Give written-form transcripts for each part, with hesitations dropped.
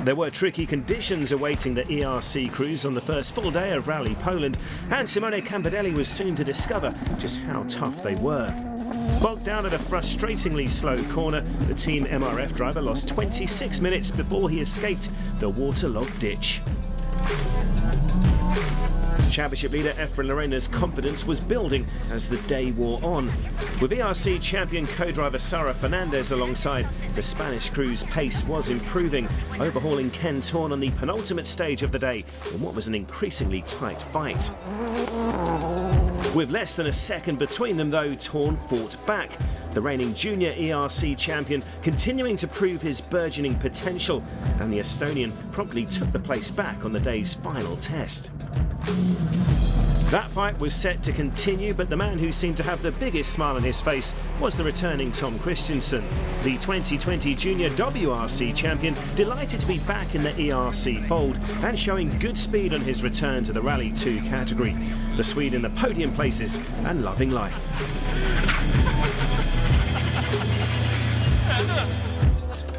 There were tricky conditions awaiting the ERC crews on the first full day of Rally Poland, and Simone Tempestini was soon to discover just how tough they were. Bogged down at a frustratingly slow corner, the Team MRF driver lost 26 minutes before he escaped the waterlogged ditch. Championship leader Efrén Llarena's confidence was building as the day wore on. With ERC champion co-driver Sara Fernandez alongside, the Spanish crew's pace was improving, overhauling Ken Thorn on the penultimate stage of the day in what was an increasingly tight fight. With less than a second between them though, Thorn fought back, the reigning junior ERC champion continuing to prove his burgeoning potential, and the Estonian promptly took the place back on the day's final test. That fight was set to continue, but the man who seemed to have the biggest smile on his face was the returning Tom Kristensson. The 2020 Junior WRC champion, delighted to be back in the ERC fold and showing good speed on his return to the Rally 2 category. The Swede in the podium places and loving life.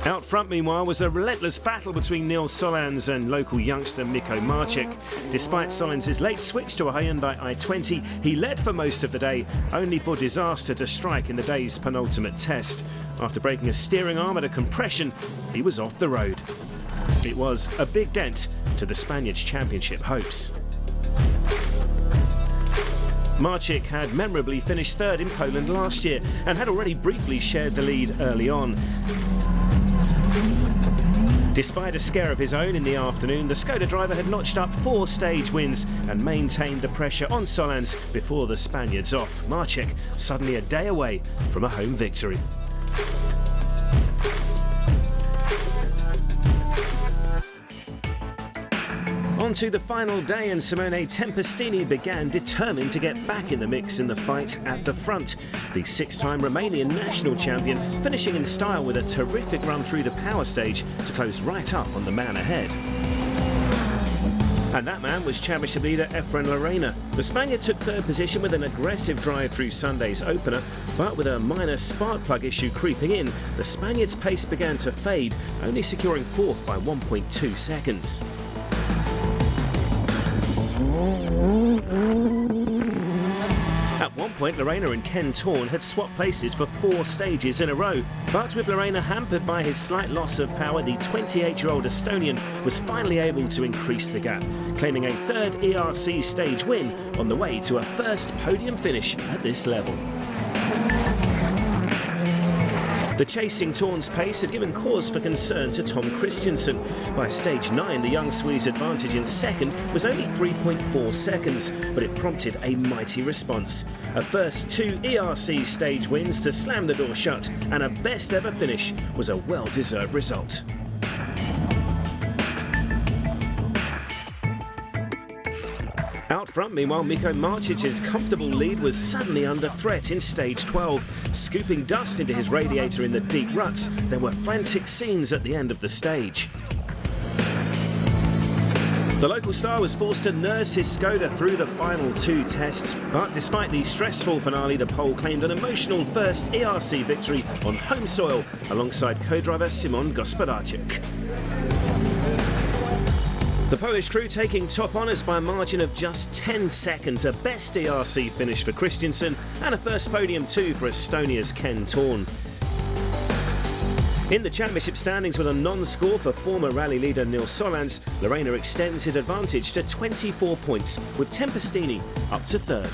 Out front, meanwhile, was a relentless battle between Nil Solans and local youngster Miko Marczyk. Despite Solans' late switch to a Hyundai i20, he led for most of the day, only for disaster to strike in the day's penultimate test. After breaking a steering arm at a compression, he was off the road. It was a big dent to the Spaniard's championship hopes. Marczyk had memorably finished third in Poland last year and had already briefly shared the lead early on. Despite a scare of his own in the afternoon, the Škoda driver had notched up 4 stage wins and maintained the pressure on Solans before the Spaniards off. Marczyk suddenly a day away from a home victory. On to the final day, and Simone Tempestini began determined to get back in the mix in the fight at the front. The 6-time Romanian national champion finishing in style with a terrific run through the power stage to close right up on the man ahead. And that man was championship leader Efrén Llarena. The Spaniard took third position with an aggressive drive through Sunday's opener, but with a minor spark plug issue creeping in, the Spaniard's pace began to fade, only securing fourth by 1.2 seconds. At one point, Llarena and Ken Thorn had swapped places for 4 stages in a row, but with Llarena hampered by his slight loss of power, the 28-year-old Estonian was finally able to increase the gap, claiming a third ERC stage win on the way to a first podium finish at this level. The chasing Thorn's pace had given cause for concern to Tom Kristensson. By stage 9, the young Swede's advantage in second was only 3.4 seconds, but it prompted a mighty response. A first 2 ERC stage wins to slam the door shut, and a best ever finish was a well-deserved result. Out front, meanwhile, Miko Marczyk's comfortable lead was suddenly under threat in stage 12. Scooping dust into his radiator in the deep ruts, there were frantic scenes at the end of the stage. The local star was forced to nurse his Škoda through the final 2 tests, but despite the stressful finale, the Pole claimed an emotional first ERC victory on home soil alongside co-driver Simone Marczyk. The Polish crew taking top honours by a margin of just 10 seconds, a best ERC finish for Kristensson and a first podium too for Estonia's Ken Thorn. In the championship standings with a non-score for former rally leader Nil Solans, Llarena extends his advantage to 24 points with Tempestini up to third.